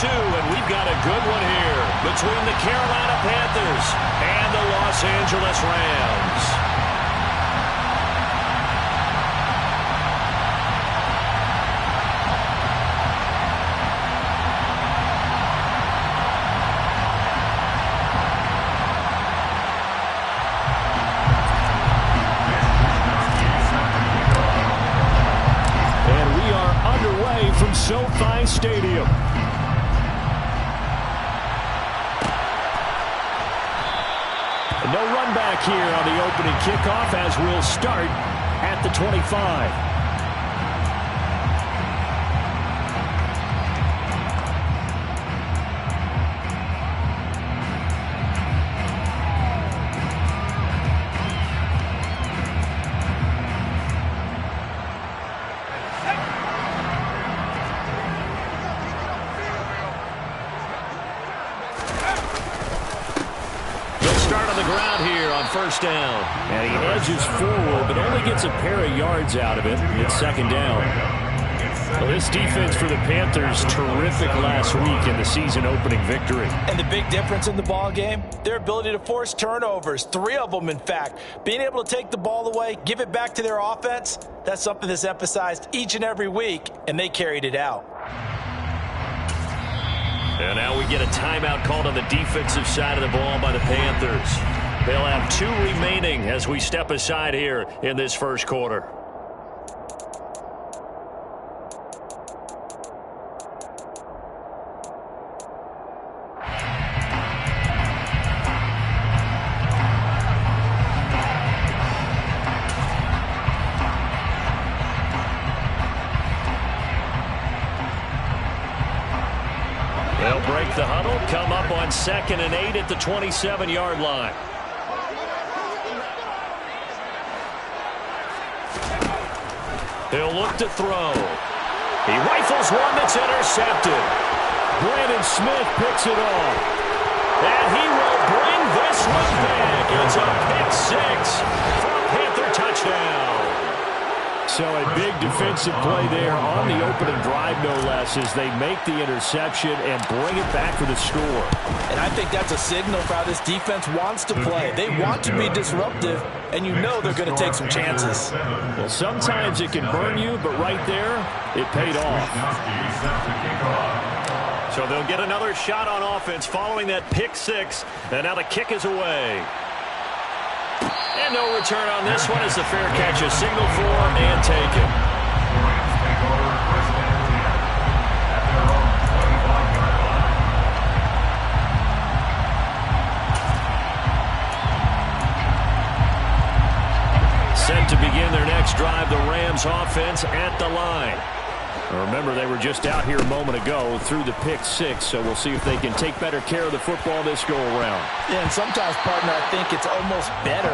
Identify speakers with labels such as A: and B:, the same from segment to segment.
A: 2, and we've got a good one here between the Carolina Panthers and the Los Angeles Rams. From SoFi Stadium. No run back here on the opening kickoff as we'll start at the 25. First down. And he edges forward, but only gets a pair of yards out of it. It's second down. Well, this defense for the Panthers, terrific last week in the season-opening victory.
B: And the big difference in the ball game, their ability to force turnovers, 3 of them, in fact. Being able to take the ball away, give it back to their offense, that's something that's emphasized each and every week, and they carried it out.
A: And now we get a timeout called on the defensive side of the ball by the Panthers. They'll have 2 remaining as we step aside here in this first quarter. They'll break the huddle, come up on 2nd and 8 at the 27-yard line. He'll look to throw. He rifles one that's intercepted. Brandon Smith picks it off. And he will bring this one back. It's a pick-6 for a Panther touchdown. So a big defensive play there on the opening drive, no less, as they make the interception and bring it back for the score.
B: And I think that's a signal for how this defense wants to play. They want to be disruptive, and you know they're going to take some chances.
A: Well, sometimes it can burn you, but right there, it paid off. So they'll get another shot on offense following that pick-6, and now the kick is away. And no return on this one as the fair catch is signaled for and taken. Set to begin their next drive, the Rams offense at the line. Remember, they were just out here a moment ago through the pick-6, so we'll see if they can take better care of the football this go-around.
B: Yeah, and sometimes, partner, I think it's almost better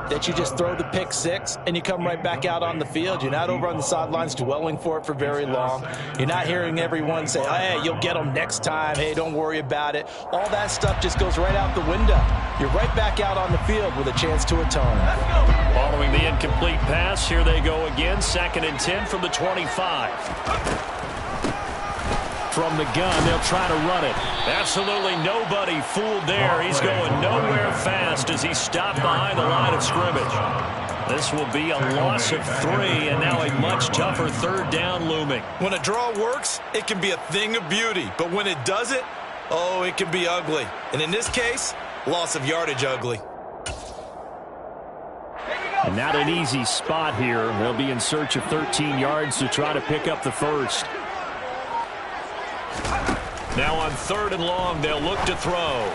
B: that you just throw the pick-6 and you come right back out on the field. You're not over on the sidelines dwelling for it for very long. You're not hearing everyone say, hey, you'll get them next time. Hey, don't worry about it. All that stuff just goes right out the window. You're right back out on the field with a chance to atone.
A: Following the incomplete pass, here they go again. 2nd and 10 from the 25. From the gun, they'll try to run it. Absolutely nobody fooled there. He's going nowhere fast as he stopped behind the line of scrimmage. This will be a loss of 3, and now a much tougher 3rd down looming.
B: When a draw works, it can be a thing of beauty. But when it doesn't, oh, it can be ugly. And in this case, loss of yardage ugly.
A: And not an easy spot here. They'll be in search of 13 yards to try to pick up the first. Now on 3rd and long, they'll look to throw.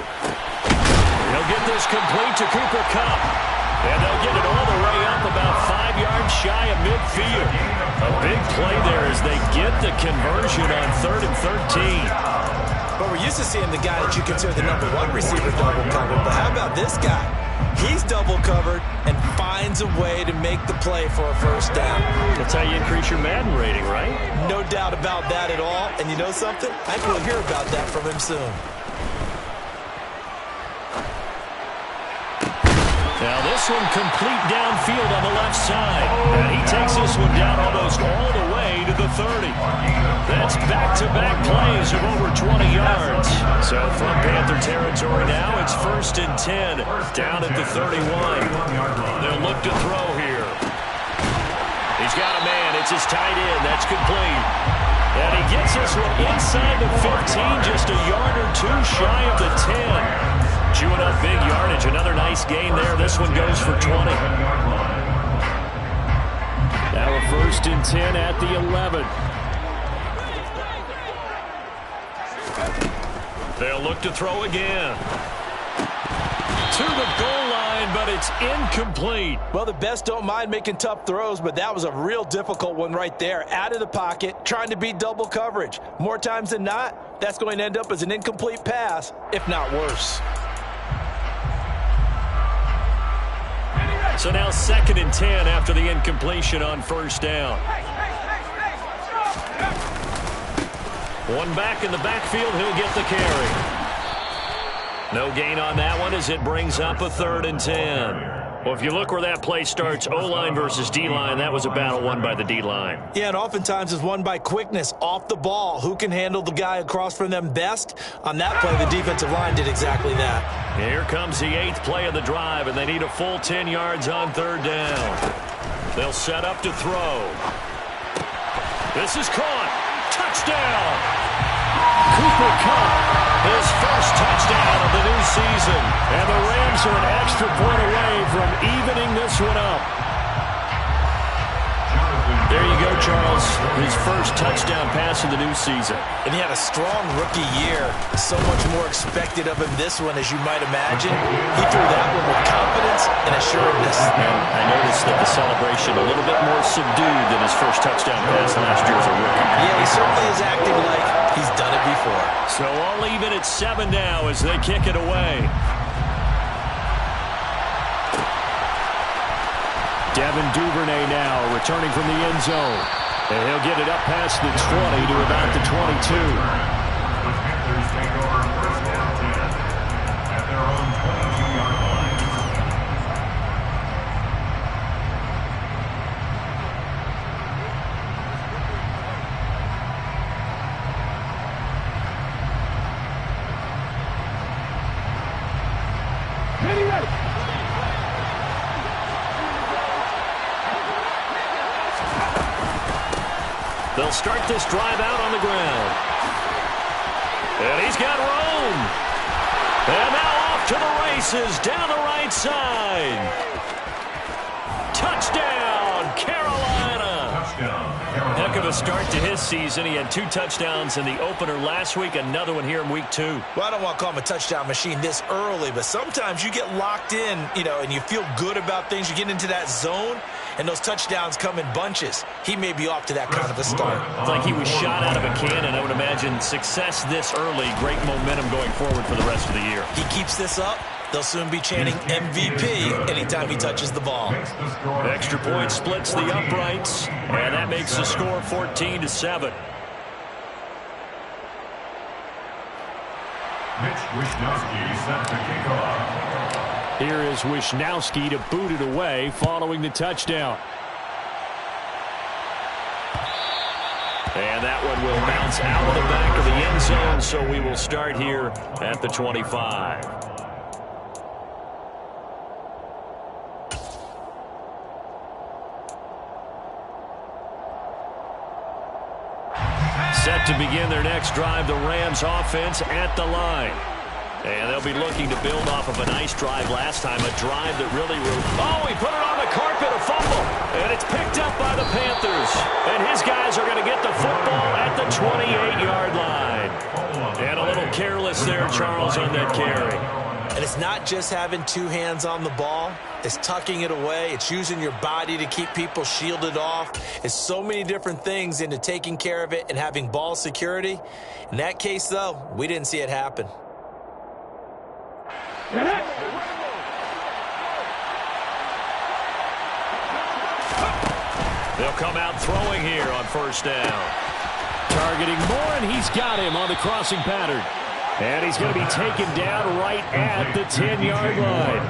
A: They'll get this complete to Cooper Kupp. And they'll get it all the way up about 5 yards shy of midfield. A big play there as they get the conversion on 3rd and 13.
B: But we're used to seeing the guy that you consider the #1 receiver double covered. But how about this guy? He's double covered and finds a way to make the play for a first down.
A: That's how you increase your Madden rating, right?
B: No doubt about that at all. And you know something? I think we'll hear about that from him soon.
A: Now this one complete downfield on the left side. And he takes this one down almost all the way to the 30. That's back-to-back plays of over 20 yards. So from Panther territory now, it's 1st and 10 down at the 31. They'll look to throw here. He's got a man. It's his tight end. That's complete. And he gets this one inside the 15, just a yard or two shy of the 10. Chewing up big yardage. Another nice gain there. This one goes for 20. Now a 1st and 10 at the 11. They'll look to throw again. To the goal line, but it's incomplete.
B: Well, the best don't mind making tough throws, but that was a real difficult one right there. Out of the pocket, trying to beat double coverage. More times than not, that's going to end up as an incomplete pass, if not worse.
A: So now 2nd and 10 after the incompletion on 1st down. One back in the backfield, he'll get the carry. No gain on that one as it brings up a 3rd and 10. Well, if you look where that play starts, O-line versus D-line, that was a battle won by the D-line.
B: Yeah, and oftentimes it's won by quickness off the ball. Who can handle the guy across from them best? On that play, the defensive line did exactly that.
A: Here comes the 8th play of the drive, and they need a full 10 yards on 3rd down. They'll set up to throw. This is caught. Touchdown! Cooper Kupp, his first touchdown of the new season. And the Rams are an extra point away from evening this one up. There you go, Charles. His first touchdown pass of the new season.
B: And he had a strong rookie year. So much more expected of him this one, as you might imagine. He threw that one with confidence and assuredness.
A: And I noticed that the celebration a little bit more subdued than his first touchdown pass last year as a rookie.
B: Yeah, he certainly is acting like he's done it before.
A: So all even at 7 now as they kick it away. Devin Duvernay now returning from the end zone. And he'll get it up past the 20 to about the 22. They'll start this drive out on the ground. And he's got room. And now off to the races down the right side. Touchdown, Carolina. Heck of a start to his season. He had 2 touchdowns in the opener last week, another one here in week 2.
B: Well, I don't want to call him a touchdown machine this early, but sometimes you get locked in, and you feel good about things. You get into that zone, and those touchdowns come in bunches. He may be off to that kind of a start.
A: It's like he was shot out of a cannon. I would imagine success this early, great momentum going forward for the rest of the year.
B: He keeps this up, they'll soon be chanting MVP anytime he touches the ball.
A: Extra point splits the uprights, and that makes the score 14-7. Here is Wisnowski to boot it away following the touchdown. And that one will bounce out of the back of the end zone, so we will start here at the 25. Set to begin their next drive, the Rams offense at the line. And they'll be looking to build off of a nice drive last time, a drive that really... Oh, he put it on the carpet, a fumble. And it's picked up by the Panthers. And his guys are going to get the football at the 28-yard line. And a little careless there, Charles, on that carry.
B: And it's not just having 2 hands on the ball. It's tucking it away. It's using your body to keep people shielded off. It's so many different things into taking care of it and having ball security. In that case, though, we didn't see it happen.
A: They'll come out throwing here on first down. Targeting Moore, and he's got him on the crossing pattern. And he's going to be taken down right at the 10-yard line.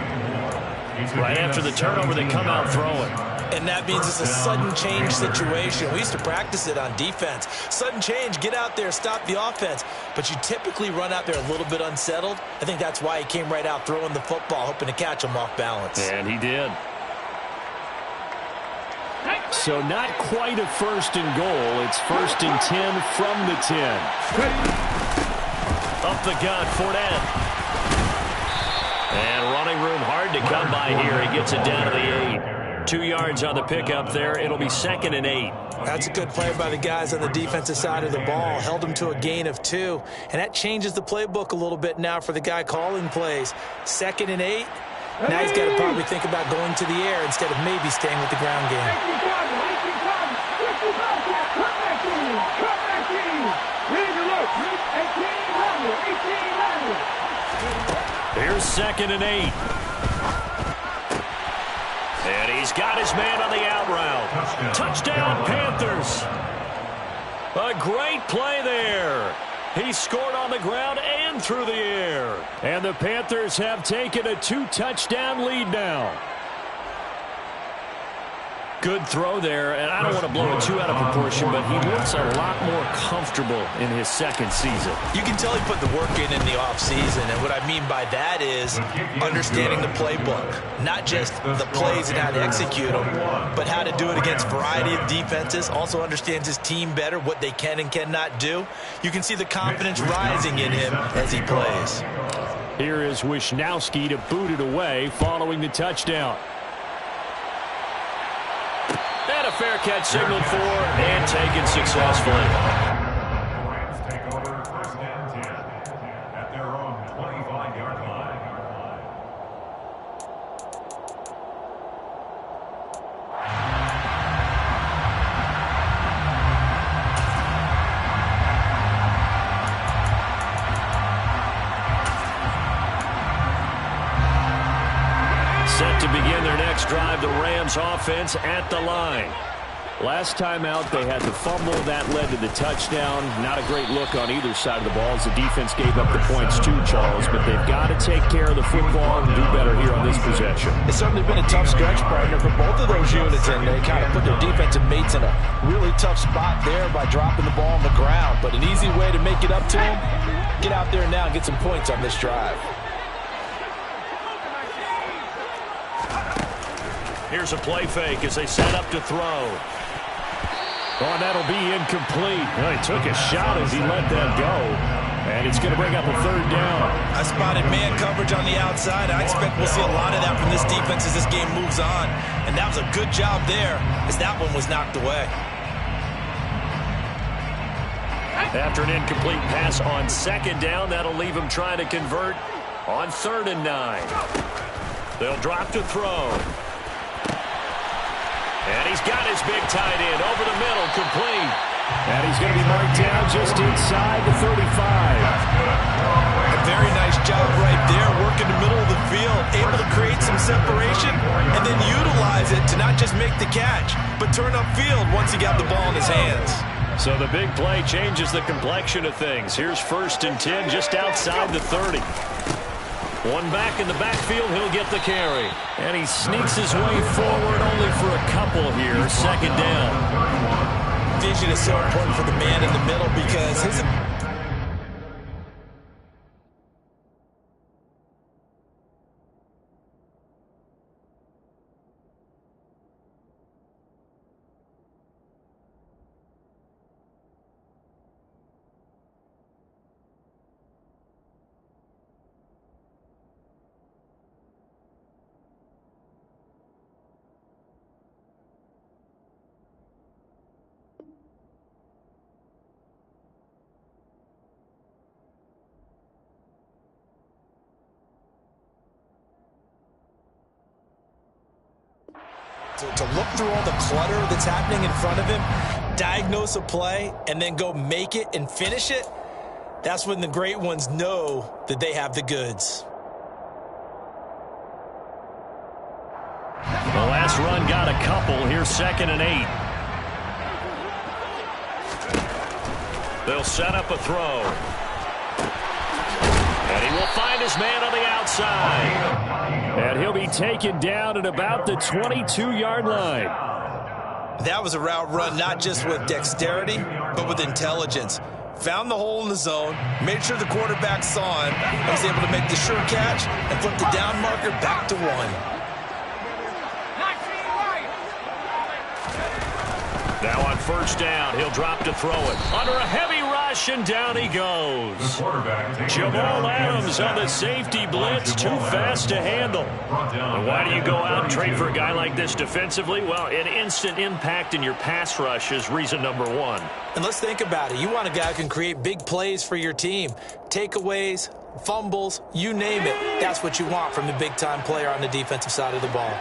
A: Right after the turnover, they come out throwing.
B: And that means it's a sudden change situation. We used to practice it on defense. Sudden change, get out there, stop the offense. But you typically run out there a little bit unsettled. I think that's why he came right out throwing the football, hoping to catch him off balance.
A: And he did. So not quite a first and goal. It's 1st and 10 from the 10. Up the gut, Fournette. And running room hard to come by here. He gets it down to the 8. 2 yards on the pickup there. It'll be 2nd and 8.
B: That's a good play by the guys on the defensive side of the ball. Held him to a gain of 2. And that changes the playbook a little bit now for the guy calling plays. 2nd and 8. Now he's got to probably think about going to the air instead of maybe staying with the ground game.
A: Here's 2nd and 8. And he's got his man on the out route. Touchdown, Panthers. A great play there. He scored on the ground and through the air. And the Panthers have taken a 2-touchdown lead now. Good throw there, and I don't want to blow it too out of proportion, but he looks a lot more comfortable in his 2nd season.
B: You can tell he put the work in the offseason, and what I mean by that is understanding the playbook. Not just the plays and how to execute them, but how to do it against a variety of defenses. Also understands his team better, what they can and cannot do. You can see the confidence rising in him as he plays.
A: Here is Wisnowski to boot it away following the touchdown. And a fair catch signaled for and taken successfully.
C: Take over 1st and 10 at their own 25-yard line.
A: Set to begin their next drive, the Rams offense at the line. Last time out, they had the fumble. That led to the touchdown. Not a great look on either side of the ball as the defense gave up the points too, Charles. But they've got to take care of the football and do better here on this possession.
B: It's certainly been a tough stretch, partner, for both of those units, and they kind of put their defensive mates in a really tough spot there by dropping the ball on the ground. But an easy way to make it up to them, get out there now and get some points on this drive.
A: Here's a play fake as they set up to throw. Oh, and that'll be incomplete. Well, he took a shot as he let that go. And it's going to bring up a 3rd down.
B: I spotted man coverage on the outside. I expect we'll see a lot of that from this defense as this game moves on. And that was a good job there as that one was knocked away.
A: After an incomplete pass on 2nd down, that'll leave him trying to convert on 3rd and 9. They'll drop to throw. And he's got his big tight end over the middle, complete. And he's going to be marked down just inside the 35.
B: A very nice job right there, working the middle of the field, able to create some separation, and then utilize it to not just make the catch, but turn upfield once he got the ball in his hands.
A: So the big play changes the complexion of things. Here's 1st and 10 just outside the 30. One back in the backfield, he'll get the carry. And he sneaks his way forward only for a couple here. 2nd down.
B: Vision is so important for the man in the middle because his... To look through all the clutter that's happening in front of him, diagnose a play, and then go make it and finish it, that's when the great ones know that they have the goods.
A: The last run got a couple. Here's 2nd and 8. They'll set up a throw. And he will He'll find his man on the outside. And he'll be taken down at about the 22-yard line.
B: That was a route run not just with dexterity, but with intelligence. Found the hole in the zone, made sure the quarterback saw him, and was able to make the sure catch and flip the down marker back to 1.
A: Now on first down, he'll drop to throw it. Under a heavy rush, and down he goes. Jamal Adams on the safety blitz, too fast to handle. And why do you go out and trade for a guy like this defensively? Well, an instant impact in your pass rush is reason number one.
B: And let's think about it. You want a guy who can create big plays for your team. Takeaways, fumbles, you name it. That's what you want from the big-time player on the defensive side of the ball.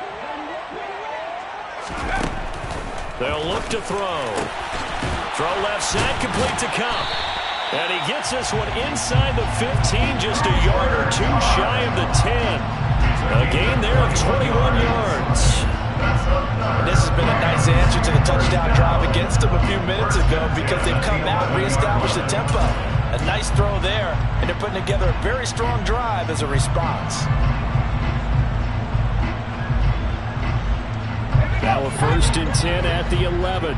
A: They'll look to throw. Throw left side, complete to Cup. And he gets this one inside the 15, just a yard or two shy of the 10. A gain there of 21 yards.
B: And this has been a nice answer to the touchdown drive against them a few minutes ago because they've come out and reestablished the tempo. A nice throw there, and they're putting together a very strong drive as a response.
A: Now a 1st and 10 at the 11.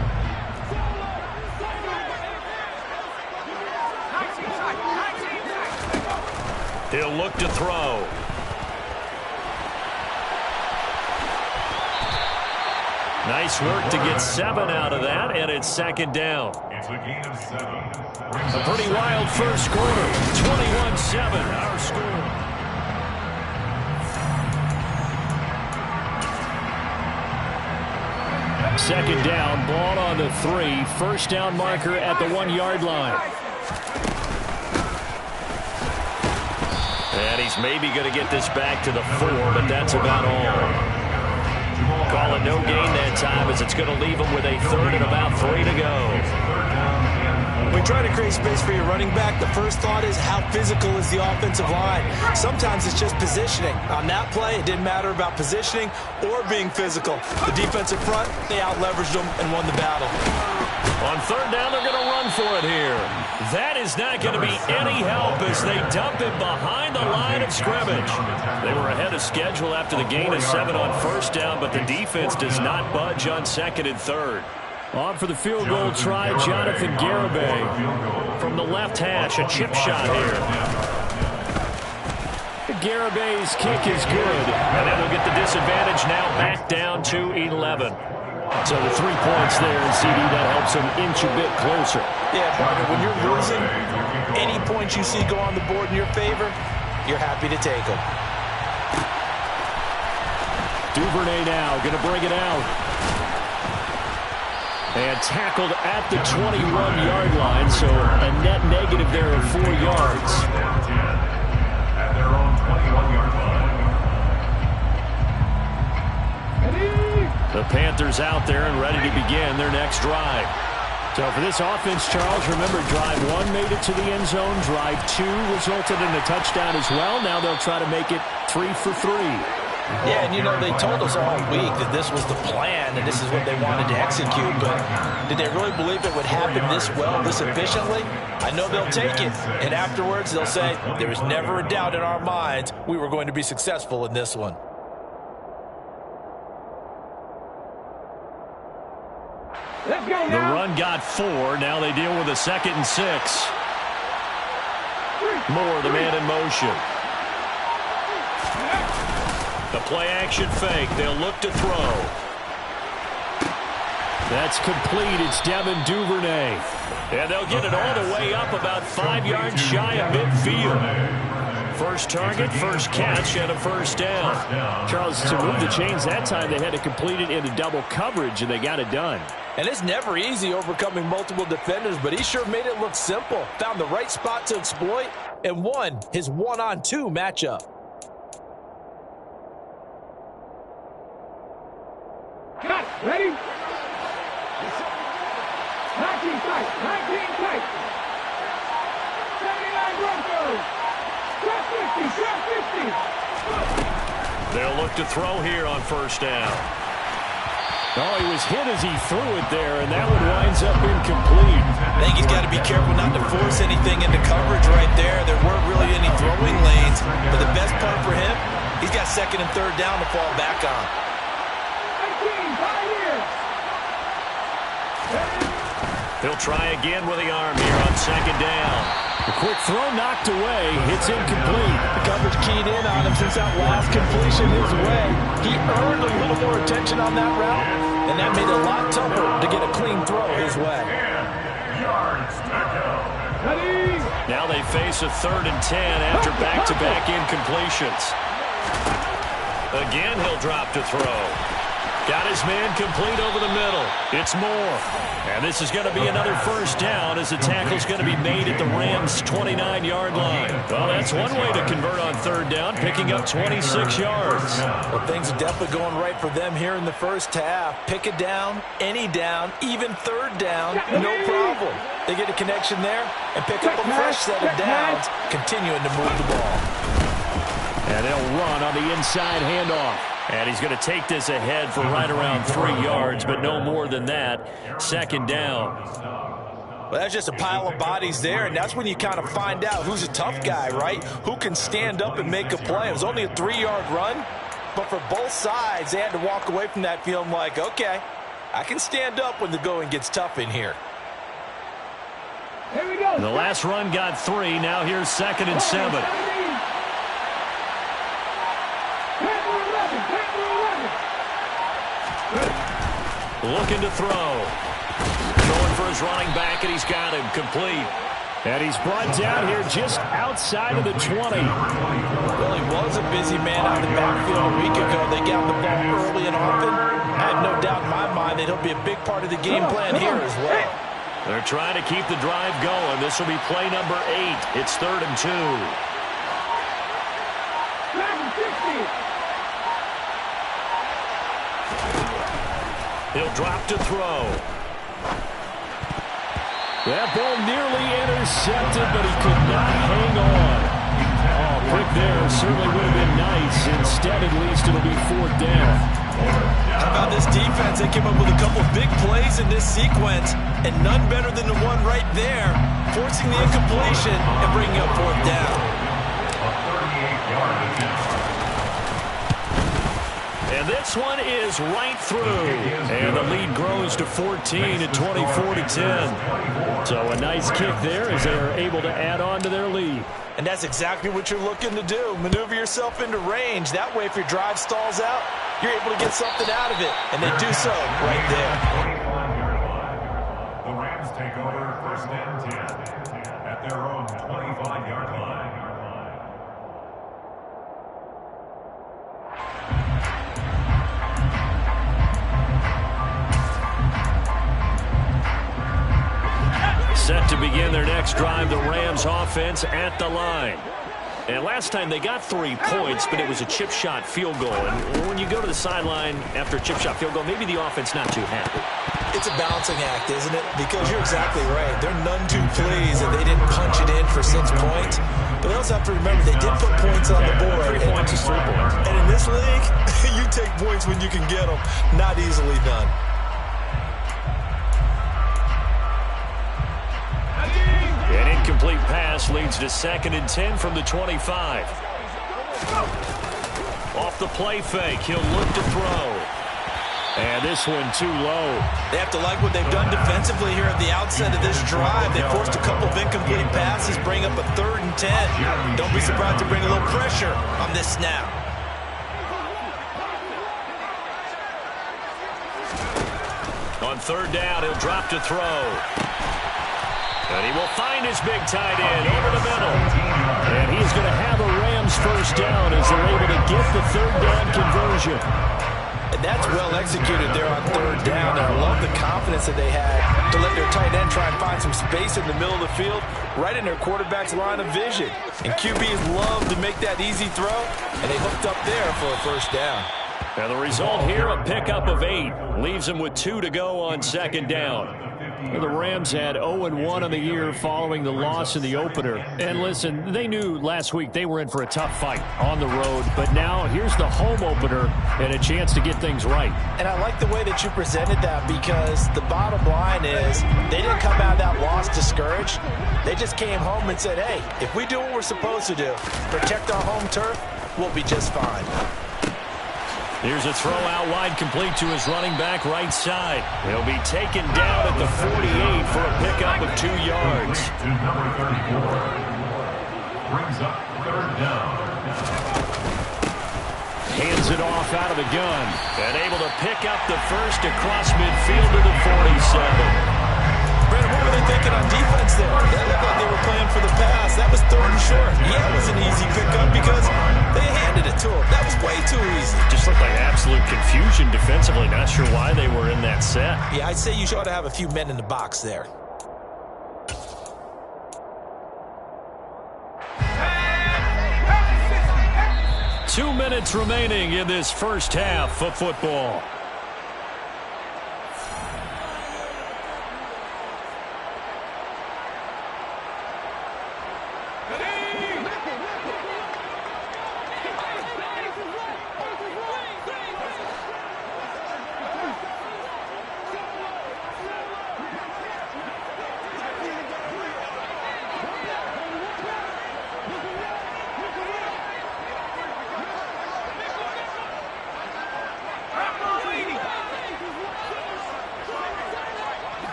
A: He'll look to throw. Nice work to get 7 out of that, and it's 2nd down.
C: It's a gain of 7.
A: A pretty wild first quarter. 21-7, our score. Second down, ball on the 3. First down marker at the 1-yard line. And he's maybe going to get this back to the 4, but that's about all. Call it no gain that time as it's going to leave him with a 3rd and about 3 to go.
B: When you try to create space for your running back, the first thought is how physical is the offensive line. Sometimes it's just positioning. On that play, it didn't matter about positioning or being physical. The defensive front, they out-leveraged them and won the battle.
A: On 3rd down, they're going to run for it here. That is not going to be any help as they dump it behind the line of scrimmage. They were ahead of schedule after the gain of 7 on 1st down, but the defense does not budge on 2nd and 3rd. On for the field goal try, Jonathan Garibay. From the left hash, a chip shot here. Garibay's kick is good, and that will get the disadvantage now back down to 11. So the 3 points there, and CD, that helps them inch a bit closer.
B: Yeah, partner, when you're losing, any points you see go on the board in your favor, you're happy to take them.
A: Duvernay now going to bring it out. And tackled at the 21-yard line, so a net negative there of 4 yards.
C: At their own 21-yard line.
A: The Panthers out there and ready to begin their next drive. So for this offense, Charles, remember drive 1 made it to the end zone. Drive 2 resulted in a touchdown as well. Now they'll try to make it 3 for 3.
B: Yeah, and you know, they told us all week that this was the plan and this is what they wanted to execute, but did they really believe it would happen this well, this efficiently? I know they'll take it, and afterwards they'll say, there was never a doubt in our minds we were going to be successful in this one.
A: The run got 4. Now they deal with a 2nd and 6. Moore, the man in motion. The play-action fake. They'll look to throw. That's complete. It's Devin Duvernay. And they'll get it all the way up about 5 yards shy of midfield. First target, first catch, and a first down. Charles, to move the chains that time, they had to complete it into double coverage, and they got it done.
B: And it's never easy overcoming multiple defenders, but he sure made it look simple. Found the right spot to exploit and won his 1-on-2 matchup.
D: Cut. Ready? 19 tight. 19 tight. 79 Broncos. Shot 50. Shot 50.
A: They'll look to throw here on first down. Oh, he was hit as he threw it there, and that one winds up incomplete.
B: I think he's got to be careful not to force anything into coverage right there. There weren't really any throwing lanes. second and third down to fall back on.
D: 19, 5 years.
A: He'll try again with the arm here on second down.
E: The quick throw knocked away. It's incomplete.
B: The coverage keyed in on him since that last completion his way. He earned a little more attention on that route, and that made it a lot tougher to get a clean throw his way.
D: Ready.
A: Now they face a 3rd and 10 after back-to-back incompletions. Again, he'll drop to throw. Got his man complete over the middle. It's Moore. And this is going to be another first down as the tackle's going to be made at the Rams' 29-yard line. Well, that's one way to convert on 3rd down, picking up 26 yards.
B: Well, things are definitely going right for them here in the first half. Pick it down, any down, even 3rd down, no problem. They get a connection there and pick up a fresh set of downs, continuing to move the ball.
A: And they'll run on the inside handoff. And he's going to take this ahead for right around 3 yards, but no more than that. 2nd down.
B: Well, that's just a pile of bodies there, and that's when you kind of find out who's a tough guy, right? Who can stand up and make a play. It was only a 3-yard run, but for both sides, they had to walk away from that feeling like, okay, I can stand up when the going gets tough in here.
D: Here we go.
A: The last run got 3. Now here's 2nd and 7. Looking to throw. Going for his running back, and he's got him complete.
E: And he's brought down here just outside of the 20.
B: Well, he was a busy man out of the backfield a week ago. They got the ball early and often. I have no doubt in my mind that he'll be a big part of the game plan here as well.
A: They're trying to keep the drive going. This will be play number 8. It's 3rd and 2. He'll drop to throw.
E: That ball nearly intercepted, but he could not hang on. Oh, quick there. Certainly would have been nice. Instead, at least, it'll be 4th down.
B: How about this defense? They came up with a couple of big plays in this sequence, and none better than the one right there, forcing the incompletion and bringing up 4th down.
A: And this one is right through. And the lead grows to 14 at 24-10. So a nice kick there as they are able to add on to their lead.
B: And that's exactly what you're looking to do. Maneuver yourself into range. That way, if your drive stalls out, you're able to get something out of it. And they do so right there.
C: The Rams take over 1st and 10 at their own 25-yard line.
A: Set to begin their next drive, the Rams offense at the line. And last time they got 3 points, but it was a chip shot field goal. And when you go to the sideline after a chip shot field goal, maybe the offense not too happy.
B: It's a balancing act, isn't it? Because you're exactly right. They're none too pleased that they didn't punch it in for 6 points. But they also have to remember they did put points on the board.
A: 3 points is 3 points.
B: And in this league, you take points when you can get them. Not easily done.
A: An incomplete pass leads to 2nd and 10 from the 25. Off the play fake, he'll look to throw. And this one too low.
B: They have to like what they've done defensively here at the outset of this drive. They forced a couple of incomplete passes, bring up a 3rd and 10. Don't be surprised to bring a little pressure on this snap.
A: On 3rd down, he'll drop to throw. And he will find his big tight end over the middle. And he's going to have a Rams first down as they're able to get the 3rd down conversion.
B: And that's well executed there on 3rd down. And I love the confidence that they had to let their tight end try and find some space in the middle of the field, right in their quarterback's line of vision. And QBs love to make that easy throw, and they hooked up there for a first down.
A: And the result here, a pickup of 8. Leaves them with 2 to go on 2nd down. The Rams had 0-1 on the year following the loss in the opener. And listen, they knew last week they were in for a tough fight on the road. But now here's the home opener and a chance to get things right.
B: And I like the way that you presented that, because the bottom line is they didn't come out of that loss discouraged. They just came home and said, hey, if we do what we're supposed to do, protect our home turf, we'll be just fine.
E: Here's a throw out wide, complete to his running back right side. He'll be taken down at the 48 for a pickup of 2 yards.
C: To number 34. Brings up third down.
E: Hands it off out of the gun. And able to pick up the first across midfield to the 47.
B: Brandon, what were they thinking on defense there? That looked like they were playing for the pass. That was 3rd and short. Yeah, it was an easy pickup because they handed it to him. That was way too easy.
E: Just looked like absolute confusion defensively. Not sure why they were in that set.
B: Yeah, I'd say you ought to have a few men in the box there.
E: Two minutes remaining in this first half of football.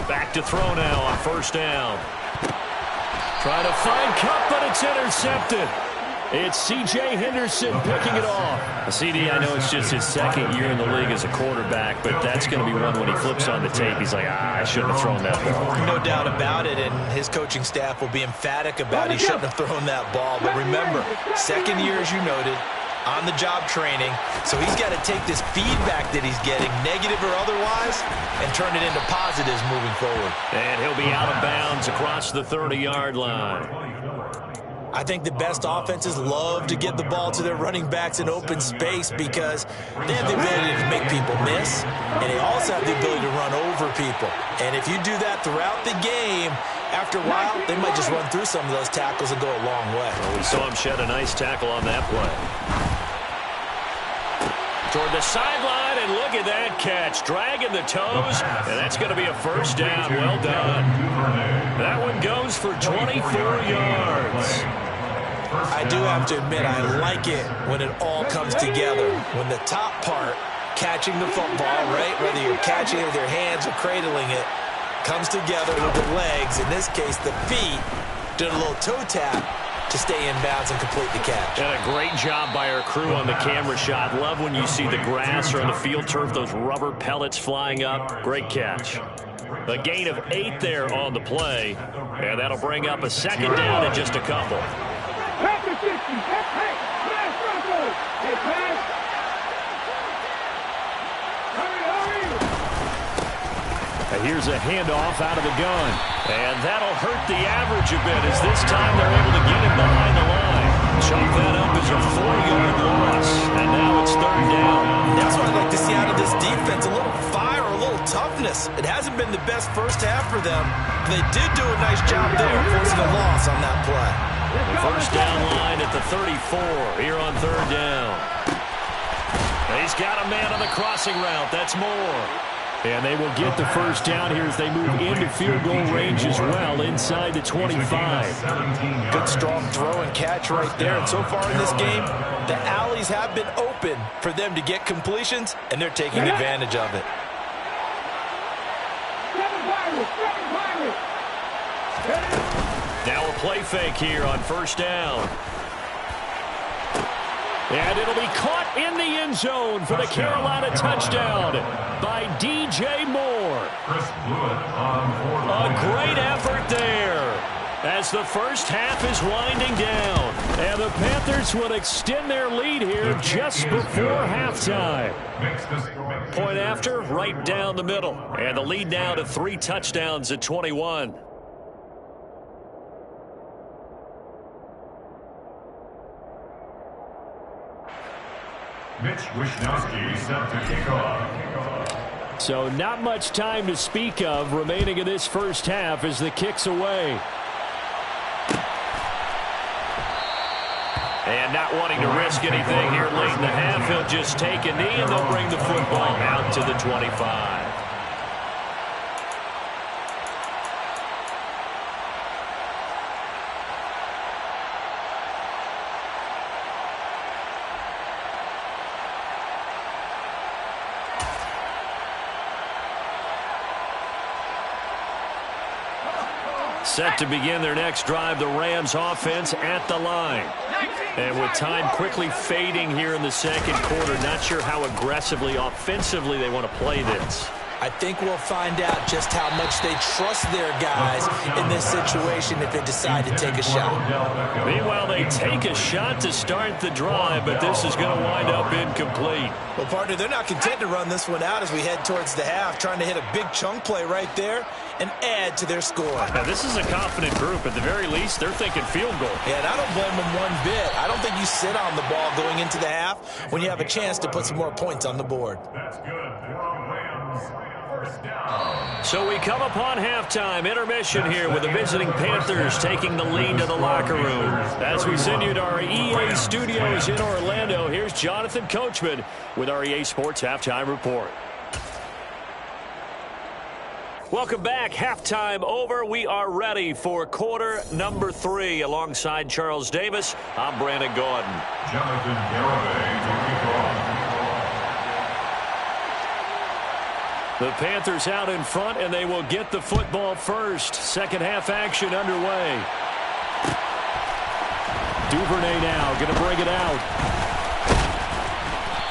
E: Back to throw now on first down. Trying to find Cup, but it's intercepted. It's C.J. Henderson picking it off. CD, I know it's just his 2nd year in the league as a quarterback, but that's going to be one when he flips on the tape. He's like, I shouldn't have thrown that ball.
B: No doubt about it, and his coaching staff will be emphatic about he shouldn't have thrown that ball. But remember, 2nd year, as you noted, on-the-job training, so he's got to take this feedback that he's getting, negative or otherwise, and turn it into positives moving forward.
E: And he'll be out of bounds across the 30-yard line.
B: I think the best offenses love to get the ball to their running backs in open space because they have the ability to make people miss, and they also have the ability to run over people. And if you do that throughout the game, after a while, they might just run through some of those tackles and go a long way.
E: Well, we saw him shed a nice tackle on that play. Toward the sideline, and look at that catch. Dragging the toes, and that's going to be a first down. Well done. That one goes for 24 yards.
B: I do have to admit, I like it when it all comes together. When the top part, catching the football, right, whether you're catching it with your hands or cradling it, comes together with the legs, in this case the feet, did a little toe tap to stay in bounds and complete the catch.
E: And a great job by our crew on the camera shot. Love when you see the grass or on the field turf, those rubber pellets flying up. Great catch. A gain of 8 there on the play, and that'll bring up a 2nd down in just a couple. Here's a handoff out of the gun. And that'll hurt the average a bit as this time they're able to get him behind the line. Chalk that up as a 4-yard loss. And now it's 3rd down.
B: That's what I'd like to see out of this defense. A little fire, a little toughness. It hasn't been the best first half for them. But they did do a nice job there, forcing a loss on that play.
E: First down line at the 34 here on 3rd down. He's got a man on the crossing route. That's Moore. And they will get the first down here as they move into field goal range as well, inside the 25.
B: Good strong throw and catch right there. And so far in this game, the alleys have been open for them to get completions, and they're taking advantage of it.
E: Now a play fake here on first down. And it'll be caught in the end zone for the Carolina touchdown by DJ Moore. A great effort there as the first half is winding down. And the Panthers will extend their lead here just before halftime. Point after, right down the middle. And the lead now to 3 touchdowns at 21.
C: Mitch Wishnowsky set to kick off.
E: So not much time to speak of remaining in this first half as the kick's away. And not wanting to risk anything here late in the half, he'll just take a knee and they'll bring the football out to the 25. Set to begin their next drive, the Rams offense at the line. And with time quickly fading here in the second quarter, not sure how aggressively, offensively they want to play this.
B: I think we'll find out just how much they trust their guys in this situation if they decide to take a shot.
E: Meanwhile, they take a shot to start the drive, but this is going to wind up incomplete.
B: Well, partner, they're not content to run this one out as we head towards the half, trying to hit a big chunk play right there and add to their score.
E: Now, this is a confident group. At the very least, they're thinking field goal.
B: Yeah, and I don't blame them one bit. I don't think you sit on the ball going into the half when you have a chance to put some more points on the board.
C: That's good. Rams, first down.
E: So we come upon halftime, intermission here with the visiting Panthers taking the lead to the locker room. As we send you to our EA studios in Orlando, here's Jonathan Coachman with our EA Sports Halftime Report. Welcome back. Halftime over. We are ready for quarter number 3. Alongside Charles Davis, I'm Brandon Gordon.
C: Jonathan Garibay to kick off.
E: The Panthers out in front, and they will get the football first. Second half action underway. Duvernay now going to bring it out.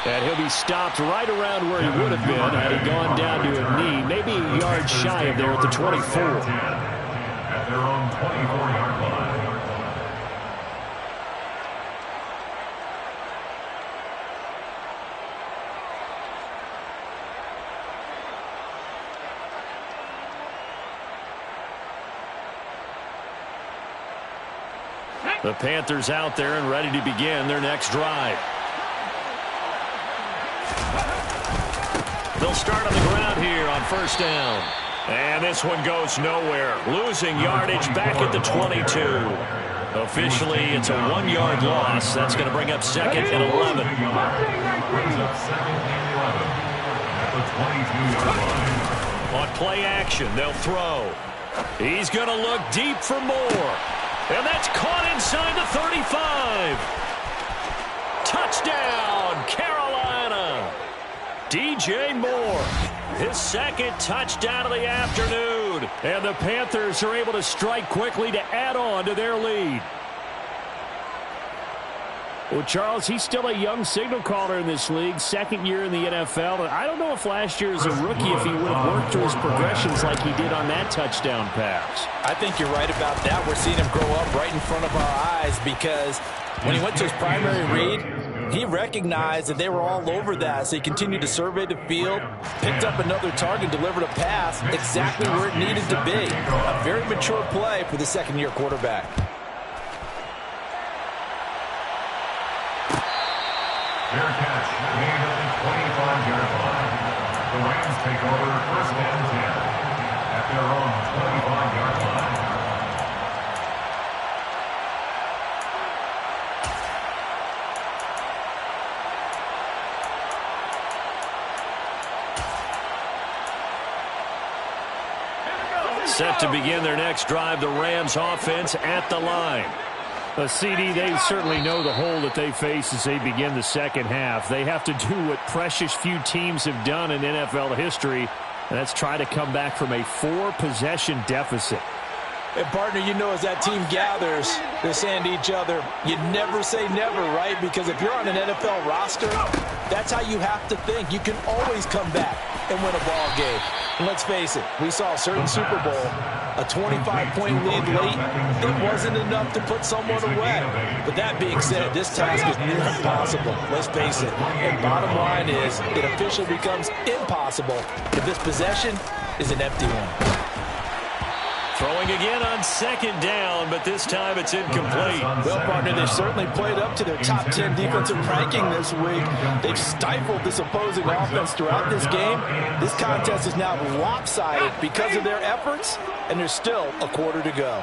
E: And he'll be stopped right around where he would have been had he gone down to a knee, maybe a yard shy of there at the 24.
C: At their own 24-yard line.
E: The Panthers out there and ready to begin their next drive. They'll start on the ground here on first down. And this one goes nowhere. Losing yardage back at the 22. Officially, it's a 1-yard loss. That's going to bring up second and 11.
C: Brings up second and 11 at the 22-yard line.
E: On play action, they'll throw. He's going to look deep for more. And that's caught inside the 35. Touchdown, Carolina. DJ Moore, his second touchdown of the afternoon. And the Panthers are able to strike quickly to add on to their lead. Well, Charles, he's still a young signal caller in this league, second year in the NFL. And I don't know if last year as a rookie if he would have worked through his progressions like he did on that touchdown pass.
B: I think you're right about that. We're seeing him grow up right in front of our eyes because when he went to his primary read, he recognized that they were all over that, so he continued to survey the field, picked up another target, delivered a pass exactly where it needed to be. A very mature play for the second-year quarterback.
C: Fair catch, made at the 25-yard line. The Rams take over first and 10 at their own 25-yard line.
E: Set to begin their next drive, the Rams offense at the line. CD, they certainly know the hole that they face as they begin the second half. They have to do what precious few teams have done in NFL history, and that's try to come back from a 4-possession deficit.
B: And, partner, you know as that team gathers, they're saying to each other, you never say never, right? Because if you're on an NFL roster, that's how you have to think. You can always come back and win a ball game. And let's face it, we saw a certain Super Bowl, a 25-point lead late. It wasn't enough to put someone away. But that being said, this task is near impossible. Let's face it. And bottom line is, it officially becomes impossible if this possession is an empty one.
E: Throwing again on second down, but this time it's incomplete.
B: Well, partner, they've certainly played up to their top 10 defensive ranking this week. They've stifled this opposing offense throughout this game. This contest is now lopsided because of their efforts, and there's still a quarter to go.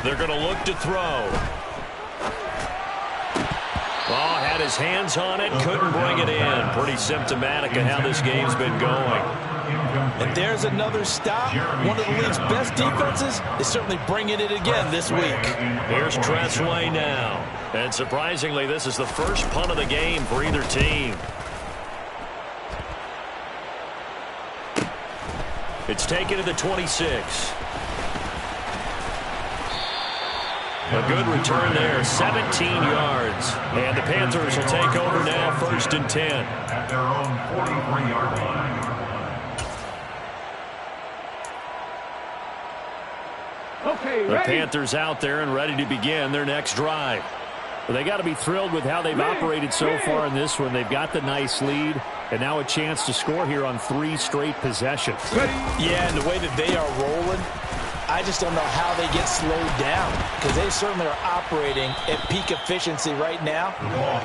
E: They're going to look to throw. Oh, had his hands on it, couldn't bring it in. Pretty symptomatic of how this game's been going.
B: And there's another stop. One of the league's best defenses is certainly bringing it again this week.
E: Here's Tressway now. And surprisingly, this is the first punt of the game for either team. It's taken to the 26. A good return there, 17 yards. And the Panthers will take over now, 1st and 10.
C: At their own 43-yard line.
D: Okay,
E: The
D: ready?
E: Panthers out there and ready to begin their next drive. Well, they got to be thrilled with how they've operated so far in this one. They've got the nice lead, and now a chance to score here on 3 straight possessions.
B: Yeah, and the way that they are rolling, I just don't know how they get slowed down, because they certainly are operating at peak efficiency right now.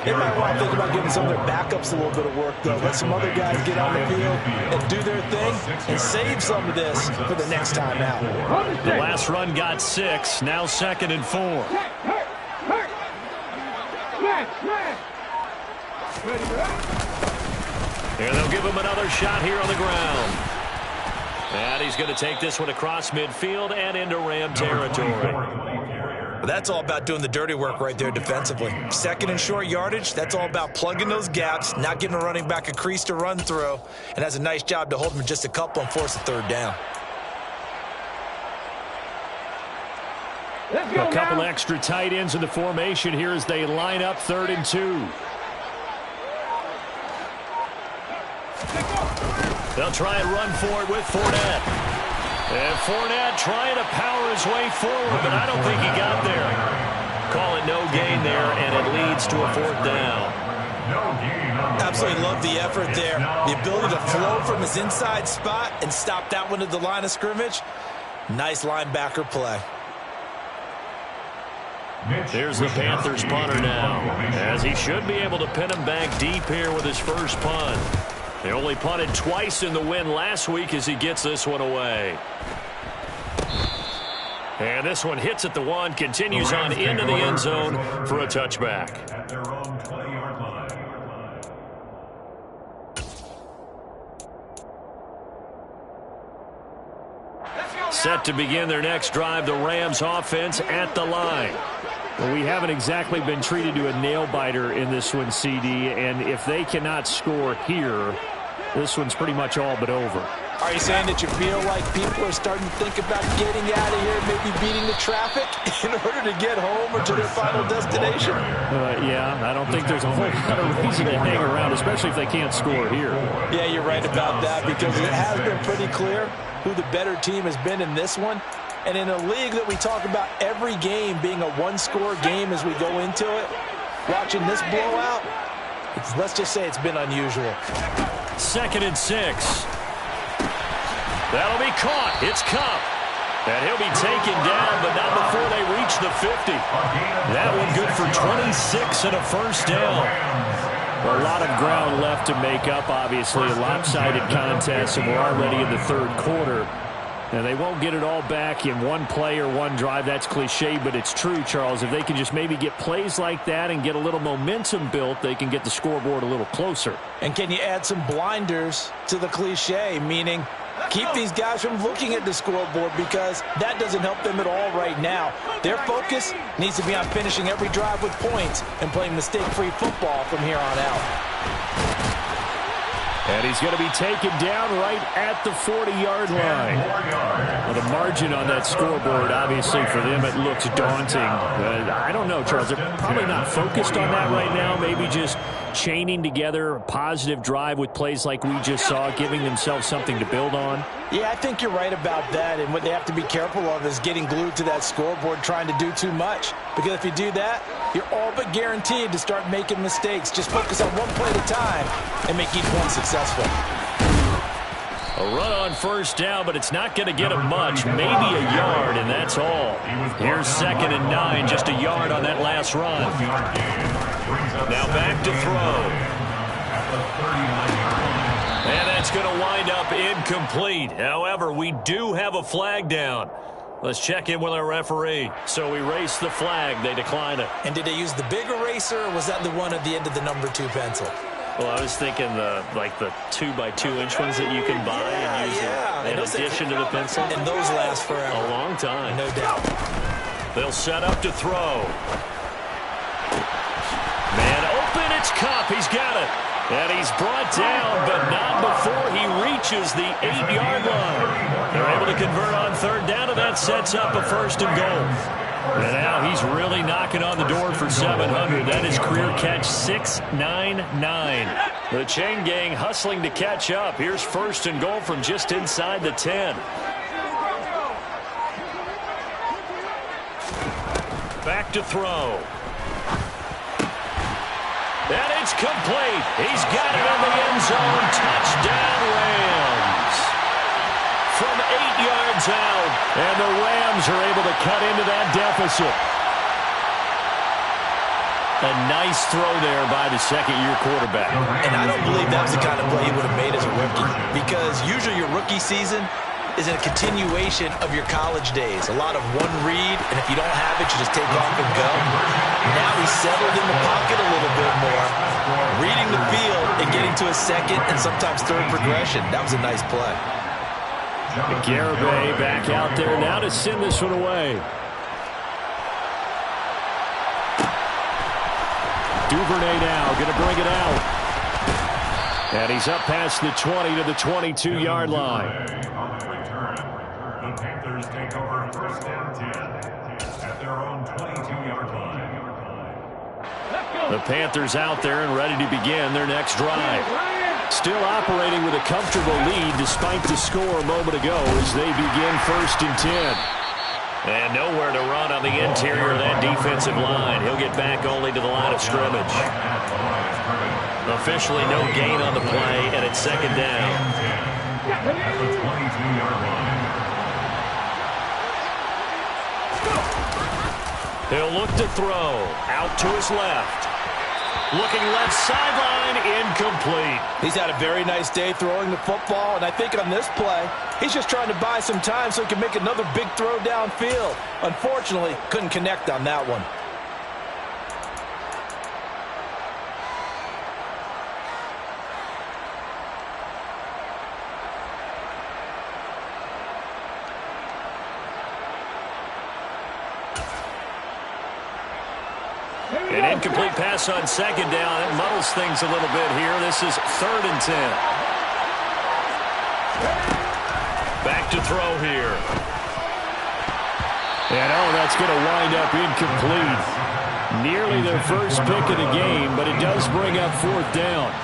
B: They might want to think about giving some of their backups a little bit of work, though. Let some other guys get on the field and do their thing and save some of this for the next time out.
E: The last run got 6, now 2nd and 4. And they'll give him another shot here on the ground. And he's going to take this one across midfield and into Ram territory.
B: Well, that's all about doing the dirty work right there defensively. 2nd and short yardage, that's all about plugging those gaps, not giving a running back a crease to run through, and has a nice job to hold him just a couple and force a 3rd down.
E: A couple extra tight ends in the formation here as they line up 3rd and 2. They'll try and run for it with Fournette. And Fournette trying to power his way forward, but I don't think he got there. Call it no gain there, and it leads to a 4th down.
B: Absolutely love the effort there. The ability to flow from his inside spot and stop that one at the line of scrimmage. Nice linebacker play.
E: Here's the Panthers punter now, as he should be able to pin him back deep here with his first punt. They only punted twice in the win last week as he gets this one away. And this one hits at the 1, continues on into the end zone for a touchback.
C: At their own 20-yard line.
E: Set to begin their next drive, the Rams offense at the line. Well, we haven't exactly been treated to a nail-biter in this one, CD, and if they cannot score here, this one's pretty much all but over.
B: Are you saying that you feel like people are starting to think about getting out of here, maybe beating the traffic in order to get home or to their final destination?
E: Yeah, I don't think there's a whole lot of reason to hang around, especially if they can't score here.
B: Yeah, you're right about that, because it has been pretty clear who the better team has been in this one. And in a league that we talk about every game being a one-score game as we go into it, watching this blowout, let's just say it's been unusual.
E: 2nd and 6. That'll be caught. It's Cup. And he'll be taken down, but not before they reach the 50. That one good for 26 and a 1st down. A lot of ground left to make up, obviously. A lopsided contest, and we're already in the 3rd quarter. And they won't get it all back in one play or one drive. That's cliche, but it's true, Charles. If they can just maybe get plays like that and get a little momentum built, they can get the scoreboard a little closer.
B: And can you add some blinders to the cliche, meaning keep these guys from looking at the scoreboard, because that doesn't help them at all right now. Their focus needs to be on finishing every drive with points and playing mistake-free football from here on out.
E: And he's going to be taken down right at the 40-yard line. Well, the margin on that scoreboard, obviously, for them, it looks daunting. I don't know, Charles. They're probably not focused on that right now. Maybe just chaining together a positive drive with plays like we just saw, giving themselves something to build on.
B: Yeah, I think you're right about that. And what they have to be careful of is getting glued to that scoreboard trying to do too much. Because if you do that, you're all but guaranteed to start making mistakes. Just focus on one play at a time and make each one successful.
E: A run on 1st down, but it's not going to get him much. Maybe a yard, and that's all. Here's 2nd and 9, just a yard on that last run. Now back to throw. And that's going to wind up incomplete. However, we do have a flag down. Let's check in with our referee. So we race the flag. They decline it.
B: And did they use the big eraser, or was that the one at the end of the number 2 pencil?
E: Well, I was thinking the 2x2-inch ones that you can buy and use in addition to the pencil.
B: And those last forever.
E: A long time.
B: No doubt.
E: They'll set up to throw. Man open, it's Cup. He's got it. And he's brought down, but not before he reaches the 8-yard line. convert on third down, and that sets up a 1st and goal. And now he's really knocking on the door for 700. That is career catch 699. The chain gang hustling to catch up. Here's 1st and goal from just inside the 10. Back to throw. And it's complete. He's got it in the end zone. Touchdown, Rams. From 8 yards out. And the Rams are able to cut into that deficit. A nice throw there by the second-year quarterback.
B: And I don't believe that was the kind of play he would have made as a rookie. Because usually your rookie season is a continuation of your college days. A lot of one read, and if you don't have it, you just take off and go. Now he's settled in the pocket a little bit more, reading the field and getting to a second and sometimes third progression. That was a nice play.
E: Garibay back out there now to send this one away. Duvernay now going to bring it out. And he's up past the 20 to the 22-yard line.
C: The Panthers take over 1st and 10 at their own 22-yard line.
E: The Panthers out there and ready to begin their next drive. Still operating with a comfortable lead despite the score a moment ago as they begin 1st and 10. And nowhere to run on the interior of that defensive line. He'll get back only to the line of scrimmage. Officially no gain on the play, and it's 2nd down.
C: At the 22-yard line.
E: He'll look to throw. Out to his left. Looking left sideline, incomplete.
B: He's had a very nice day throwing the football, and I think on this play, he's just trying to buy some time so he can make another big throw downfield. Unfortunately, couldn't connect on that one.
E: An incomplete pass on 2nd down. It muddles things a little bit here. This is 3rd and 10. Back to throw here. And that's going to wind up incomplete. Nearly their first pick of the game, but it does bring up 4th down.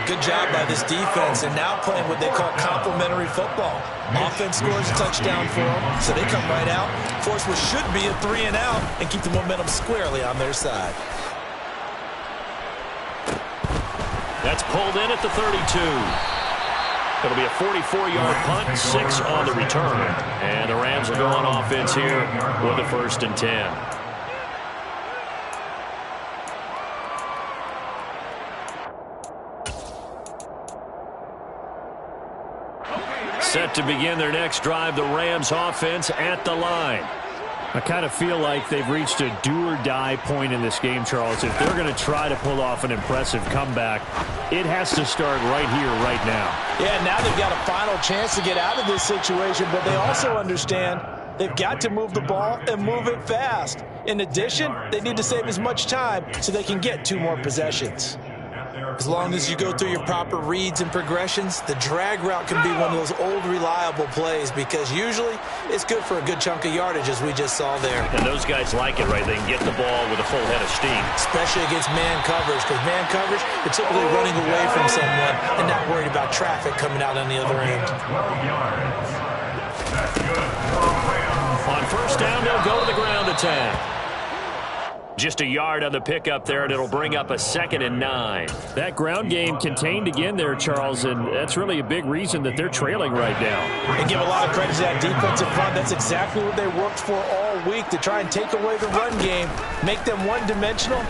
B: Good job by this defense, and now playing what they call complementary football. Offense scores a touchdown for them, so they come right out, force what should be a 3-and-out, and keep the momentum squarely on their side.
E: That's pulled in at the 32. It'll be a 44-yard punt, 6 on the return. And the Rams will go on offense here with a 1st and 10. Set to begin their next drive, the Rams offense at the line. I kind of feel like they've reached a do-or-die point in this game, Charles. If they're going to try to pull off an impressive comeback, it has to start right here, right now.
B: Yeah, now they've got a final chance to get out of this situation, but they also understand they've got to move the ball and move it fast. In addition, they need to save as much time so they can get 2 more possessions. As long as you go through your proper reads and progressions, the drag route can be one of those old reliable plays because usually it's good for a good chunk of yardage as we just saw there.
E: And those guys like it, right? They can get the ball with a full head of steam.
B: Especially against man coverage because man coverage, they're typically running away from someone and not worried about traffic coming out on the other end.
C: 12 yards. That's good.
E: On 1st down, they'll go to the ground attack. Just a yard on the pickup there, and it'll bring up a 2nd and 9. That ground game contained again there, Charles, and that's really a big reason that they're trailing right now.
B: And give a lot of credit to that defensive front. That's exactly what they worked for all week, to try and take away the run game, make them one-dimensional.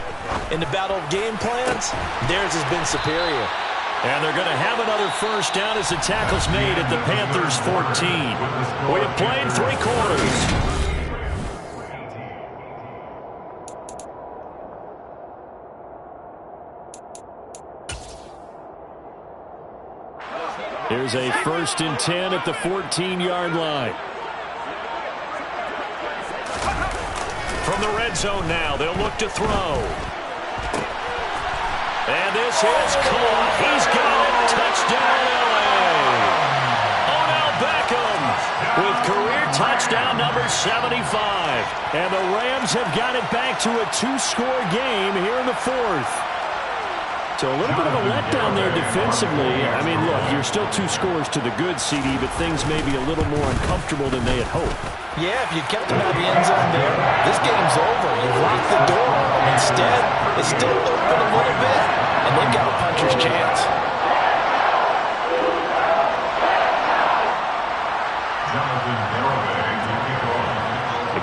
B: In the battle of game plans, theirs has been superior.
E: And they're going to have another 1st down as the tackle's made at the Panthers' 14. We have played 3 quarters. Here's a 1st and 10 at the 14-yard line. From the red zone now, they'll look to throw. And this is caught. He's got it. Touchdown, L.A. Odell Beckham touchdown number 75. And the Rams have got it back to a two-score game here in the fourth. So a little bit of a letdown there defensively. I mean, look, you're still 2 scores to the good, CD, but things may be a little more uncomfortable than they had hoped. Yeah, if you kept them out of the end zone there, this game's over. You've locked the door. Instead, it's still open a little bit, and they've got a puncher's chance.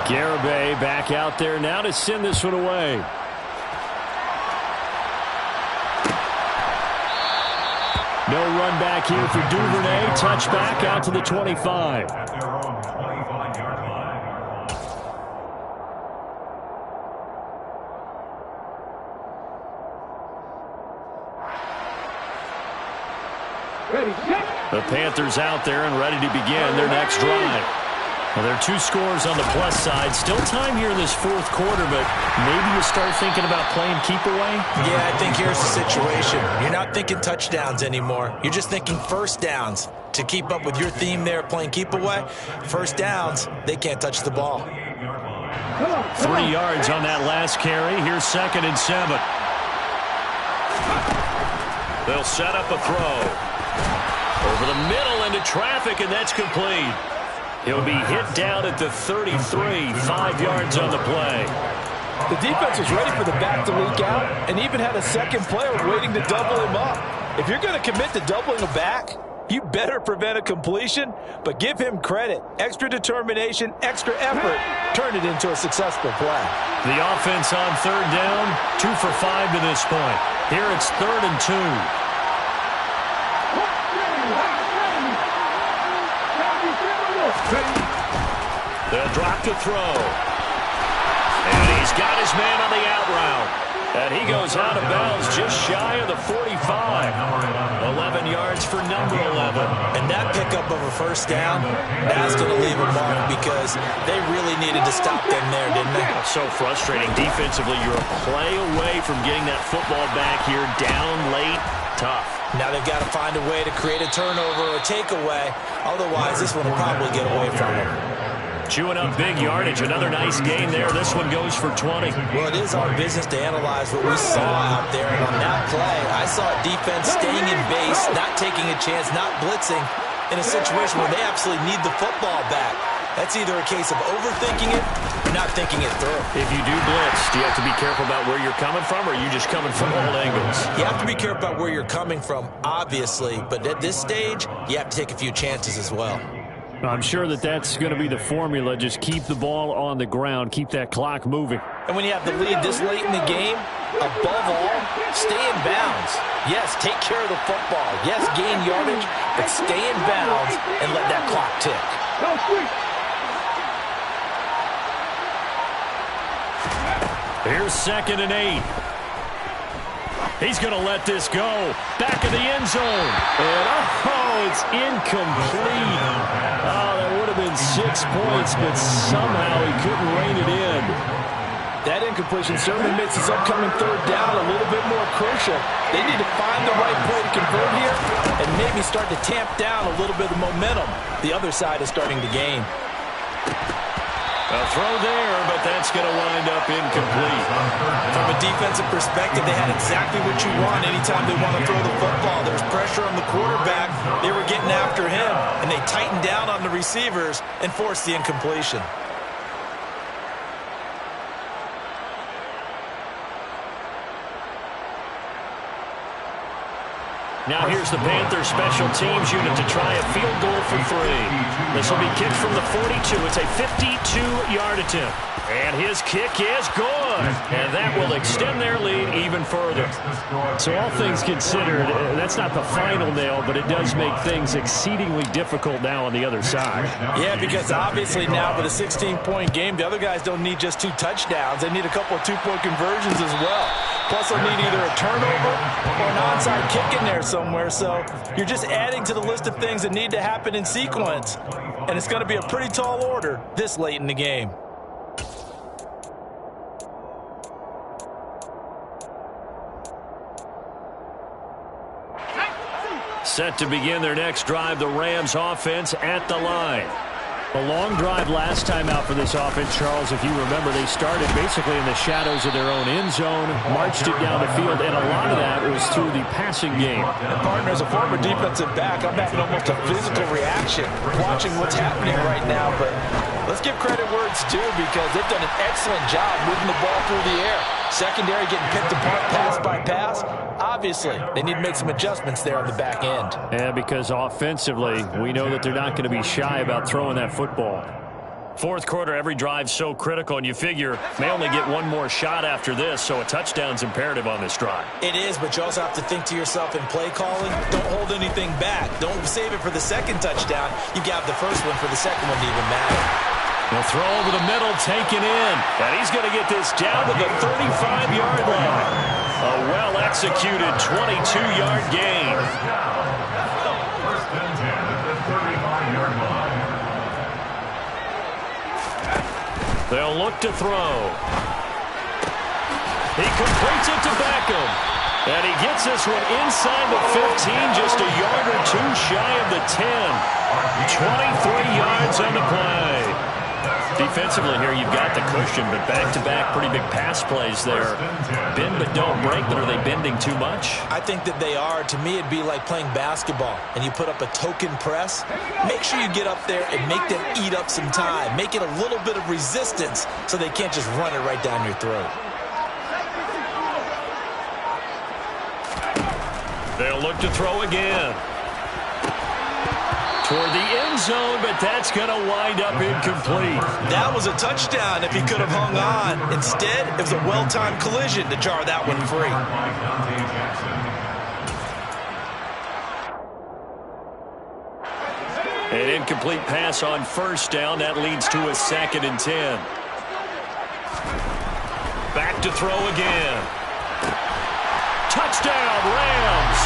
E: Garibay back out there now to send this one away. No run back here for Duvernay. Touchback out to the 25.
C: At their own 25-yard line.
D: Ready, set.
E: The Panthers out there and ready to begin their next drive. Well, there are 2 scores on the plus side. Still time here in this fourth quarter, but maybe you start thinking about playing keep away?
B: Yeah, I think here's the situation. You're not thinking touchdowns anymore. You're just thinking first downs. To keep up with your theme there, playing keep away, first downs, they can't touch the ball.
E: 3 yards on that last carry. Here's 2nd and 7. They'll set up a throw. Over the middle into traffic, and that's complete. He'll be hit down at the 33, 5 yards on the play.
B: The defense was ready for the back to leak out and even had a second player waiting to double him up. If you're going to commit to doubling a back, you better prevent a completion, but give him credit. Extra determination, extra effort, turn it into a successful play.
E: The offense on 3rd down, 2 for 5 to this point. Here it's 3rd and 2. They'll drop to throw. And he's got his man on the out route. And he goes out of bounds just shy of the 45. 11 yards for number 11.
B: And that pickup of a first down, that's going to leave a mark because they really needed to stop them there, didn't they?
E: So frustrating. Defensively, you're a play away from getting that football back here down late. Tough.
B: Now they've got to find a way to create a turnover or a takeaway. Otherwise, this one will probably get away from them.
E: Chewing up big yardage. Another nice gain there. This one goes for 20.
B: Well, it is our business to analyze what we saw out there. And on that play, I saw a defense staying in base, not taking a chance, not blitzing in a situation where they absolutely need the football back. That's either a case of overthinking it or not thinking it through.
E: If you do blitz, do you have to be careful about where you're coming from, or are you just coming from all angles?
B: You have to be careful about where you're coming from, obviously. But at this stage, you have to take a few chances as well.
E: I'm sure that that's going to be the formula. Just keep the ball on the ground. Keep that clock moving.
B: And when you have the lead this late in the game, above all, stay in bounds. Yes, take care of the football. Yes, gain yardage, but stay in bounds and let that clock tick.
E: Here's 2nd and 8. He's going to let this go. Back in the end zone. And it's incomplete. Oh, that would have been 6 points, but somehow he couldn't rein it in.
B: That incompletion certainly makes this upcoming 3rd down a little bit more crucial. They need to find the right play to convert here and maybe start to tamp down a little bit of momentum. The other side is starting to gain.
E: A throw there, but that's going to wind up incomplete.
B: From a defensive perspective, they had exactly what you want anytime they want to throw the football. There's pressure on the quarterback. They were getting after him, and they tightened down on the receivers and forced the incompletion.
E: Now here's the Panthers special teams unit to try a field goal for 3. This will be kicked from the 42. It's a 52-yard attempt. And his kick is good. And that will extend their lead even further. So all things considered, that's not the final nail, but it does make things exceedingly difficult now on the other side.
B: Yeah, because obviously now with a 16-point game, the other guys don't need just 2 touchdowns. They need a couple of 2-point conversions as well. Plus, they'll need either a turnover or an onside kick in there somewhere. So you're just adding to the list of things that need to happen in sequence. And it's going to be a pretty tall order this late in the game.
E: Set to begin their next drive, the Rams offense at the line. A long drive last time out for this offense, Charles. If you remember, they started basically in the shadows of their own end zone, marched it down the field, and a lot of that was through the passing game.
B: And partner, as a former defensive back, I'm having almost a physical reaction watching what's happening right now. But let's give credit where it's due, because they've done an excellent job moving the ball through the air. Secondary getting picked apart pass by pass. Obviously, they need to make some adjustments there on the back end.
E: Yeah, because offensively, we know that they're not going to be shy about throwing that football.
A: Fourth quarter, every drive's so critical, and you figure may only get one more shot after this, so a touchdown's imperative on this drive.
B: It is, but you also have to think to yourself in play calling, don't hold anything back. Don't save it for the second touchdown. You got the first one for the second one to even matter.
A: He'll throw over the middle, taken in. And he's going to get this down to the 35-yard line. A well-executed 22-yard gain.
C: First and 10 at the 35-yard line.
A: They'll look to throw. He completes it to Beckham. And he gets this one inside the 15, just a yard or two shy of the 10. 23 yards on the play. Defensively here, you've got the cushion, but back-to-back pretty big pass plays there. Bend but don't break, but are they bending too much?
B: I think that they are. To me, it'd be like playing basketball, and you put up a token press. Make sure you get up there and make them eat up some time. Make it a little bit of resistance so they can't just run it right down your throat.
A: They'll look to throw again. Toward the end zone, but that's going to wind up incomplete.
B: That was a touchdown if he could have hung on. Instead, it was a well-timed collision to jar that one free.
A: An incomplete pass on first down. That leads to a 2nd and 10. Back to throw again. Touchdown, Rams.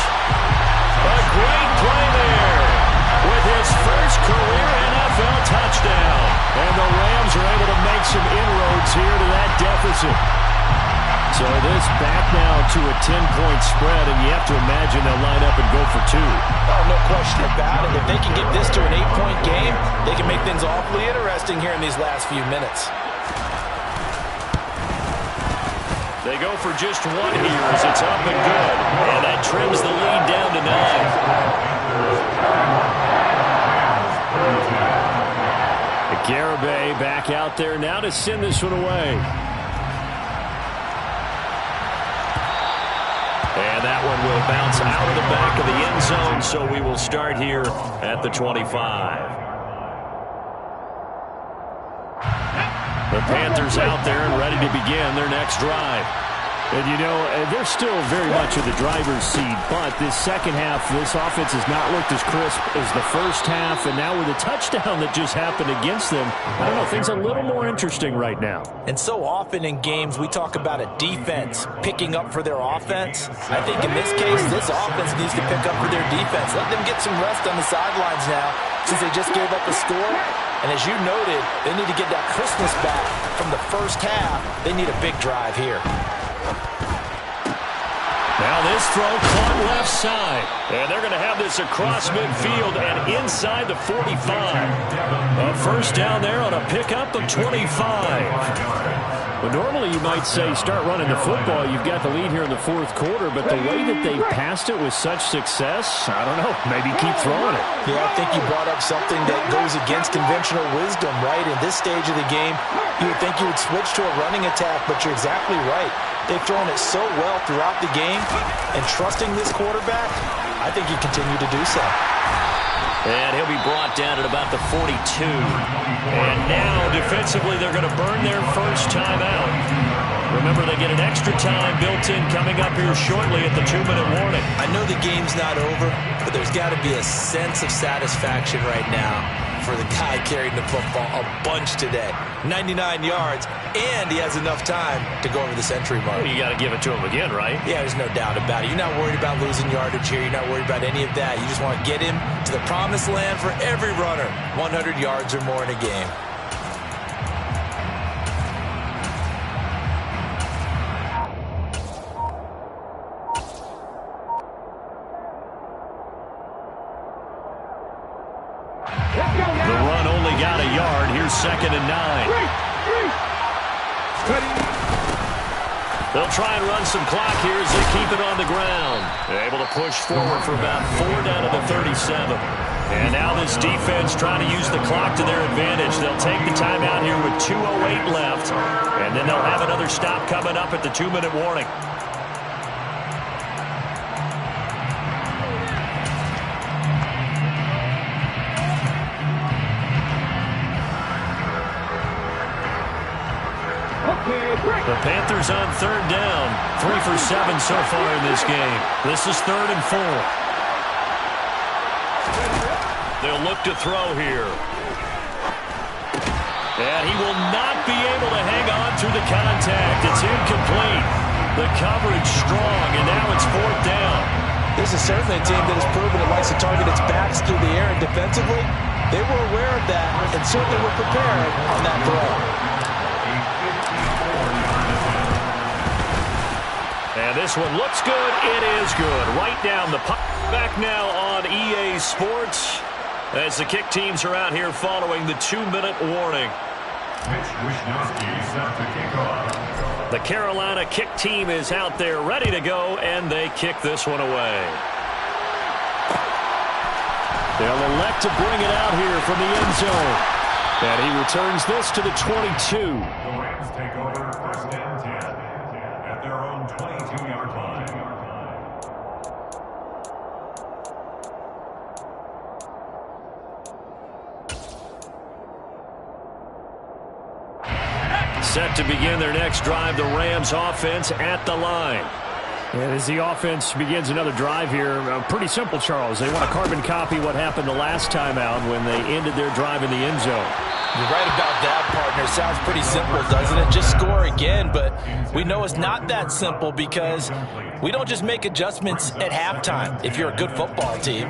A: A great play there. With his first career NFL touchdown. And the Rams are able to make some inroads here to that deficit. So this back now to a 10-point spread, and you have to imagine they'll line up and go for 2.
B: Oh, no question about it. If they can get this to an 8-point game, they can make things awfully interesting here in these last few minutes.
A: They go for just one here as it's up and good. And that trims the lead down to 9. Garibay back out there now to send this one away. And that one will bounce out of the back of the end zone, so we will start here at the 25. The Panthers out there and ready to begin their next drive.
E: And, you know, they're still very much in the driver's seat, but this second half, this offense has not looked as crisp as the first half, and now with a touchdown that just happened against them, I don't know, things are a little more interesting right now.
B: And so often in games, we talk about a defense picking up for their offense. I think in this case, this offense needs to pick up for their defense. Let them get some rest on the sidelines now, since they just gave up a score. And as you noted, they need to get that crispness back from the first half. They need a big drive here.
A: Now this throw caught left side. And they're going to have this across midfield and inside the 45. A first down there on a pickup of 25.
E: Well, normally you might say start running the football. You've got the lead here in the fourth quarter, but the way that they passed it with such success, I don't know, maybe keep throwing it.
B: Yeah, I think you brought up something that goes against conventional wisdom, right? In this stage of the game, you would think you would switch to a running attack, but you're exactly right. They've thrown it so well throughout the game, and trusting this quarterback, I think you continue to do so.
A: And he'll be brought down at about the 42. And now, defensively, they're going to burn their first time out. Remember, they get an extra time built in coming up here shortly at the 2-minute warning.
B: I know the game's not over, but there's got to be a sense of satisfaction right now for the guy carrying the football a bunch today. 99 yards, and he has enough time to go over the century mark.
A: You got to give it to him again, right?
B: Yeah, there's no doubt about it. You're not worried about losing yardage here. You're not worried about any of that. You just want to get him to the promised land for every runner. 100 yards or more in a game.
A: The run only
E: got a yard. Here's 2nd and 9. They'll try and run some clock here as they keep it on the ground. They're able to push forward for about 4 down to the 37. And now this defense trying to use the clock to their advantage. They'll take the timeout here with 2:08 left. And then they'll have another stop coming up at the 2-minute warning. The Panthers on 3rd down. 3 for 7 so far in this game. This is 3rd and 4. They'll look to throw here. And he will not be able to hang on through the contact. It's incomplete. The coverage strong, and now it's 4th down.
B: This is certainly a team that has proven it likes to target its backs through the air, and defensively, they were aware of that and certainly were prepared on that throw.
E: And this one looks good. It is good. Right down the pipe. Back now on EA Sports as the kick teams are out here following the 2-minute warning. The Carolina kick team is out there ready to go, and they kick this one away. They'll elect to bring it out here from the end zone. And he returns this to the 22.
C: The Rams take over 1st and 10 at their own 22-yard line.
E: Set to begin their next drive, the Rams offense at the line.
A: And as the offense begins another drive here, pretty simple, Charles. They want to carbon copy what happened the last time out when they ended their drive in the end zone.
B: You're right about that, partner. Sounds pretty simple, doesn't it? Just score again, but we know it's not that simple because we don't just make adjustments at halftime. If you're a good football team,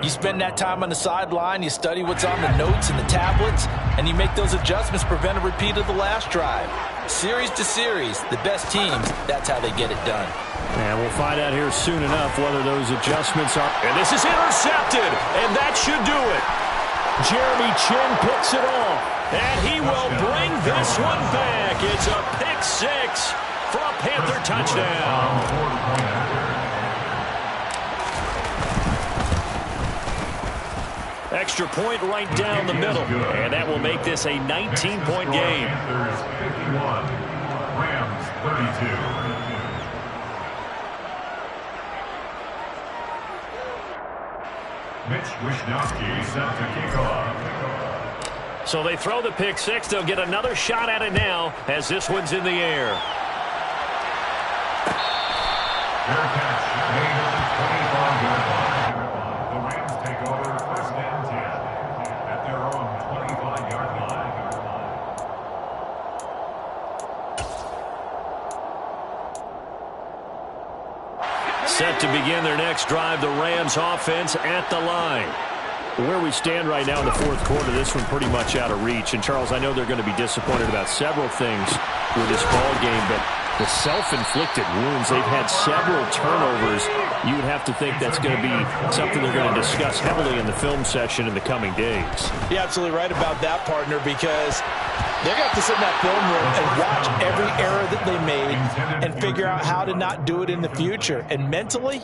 B: you spend that time on the sideline, you study what's on the notes and the tablets, and you make those adjustments, prevent a repeat of the last drive. Series to series, the best teams, that's how they get it done.
A: And we'll find out here soon enough whether those adjustments are.
E: And this is intercepted, and that should do it. Jeremy Chin picks it off, and he will bring this one back. It's a pick 6 for a Panther touchdown. Extra point right down the middle, and that will make this a 19-point game.
C: Panthers 51, Rams 32. Mitch Wishnowsky set to kick off.
E: So they throw the pick 6. They'll get another shot at it now as this one's in the air.
C: Fair catch made at the 25-yard line. The Rams take over 1st and 10 at their own 25-yard line.
E: Set to begin their next drive, the Rams offense at the line.
A: Where we stand right now in the 4th quarter, this one pretty much out of reach. And, Charles, I know they're going to be disappointed about several things with this ball game, but the self-inflicted wounds, they've had several turnovers. You would have to think that's going to be something they're going to discuss heavily in the film session in the coming days.
B: You're absolutely right about that, partner, because they're going to have to sit in that film room and watch every error that they made and figure out how to not do it in the future. And mentally,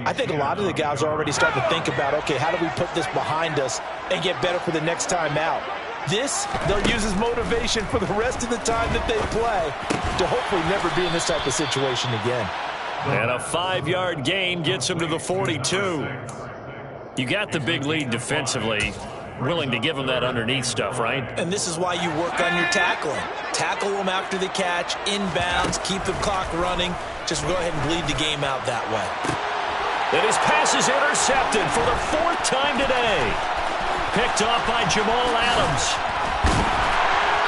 B: I think a lot of the guys are already starting to think about, okay, how do we put this behind us and get better for the next time out? This, they'll use as motivation for the rest of the time that they play to hopefully never be in this type of situation again.
E: And a 5-yard gain gets him to the 42. You got the big lead defensively. Willing to give them that underneath stuff, right?
B: And this is why you work on your tackling. Tackle them after the catch, inbounds, keep the clock running. Just go ahead and bleed the game out that way.
E: And his pass is intercepted for the 4th time today. Picked off by Jamal Adams.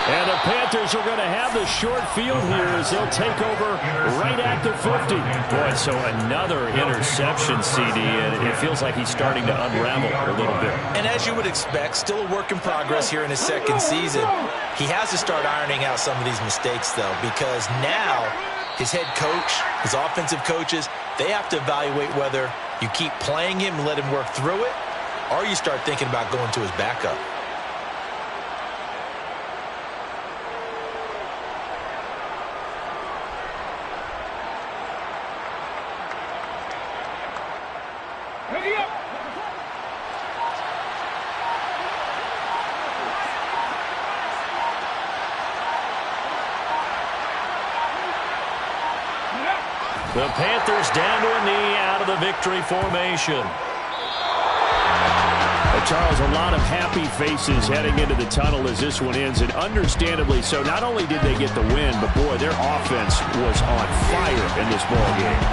E: And the Panthers are going to have the short field here as they'll take over right at the 50. Boy, so another interception, CD, and it feels like he's starting to unravel a little bit.
B: And as you would expect, still a work in progress here in his 2nd season. He has to start ironing out some of these mistakes, though, because now his head coach, his offensive coaches, they have to evaluate whether you keep playing him and let him work through it, or you start thinking about going to his backup.
D: Ready up.
A: The Panthers down to a knee out of the victory formation.
E: Charles, a lot of happy faces heading into the tunnel as this one ends, and understandably so. Not only did they get the win, but boy, their offense was on fire in this ball game.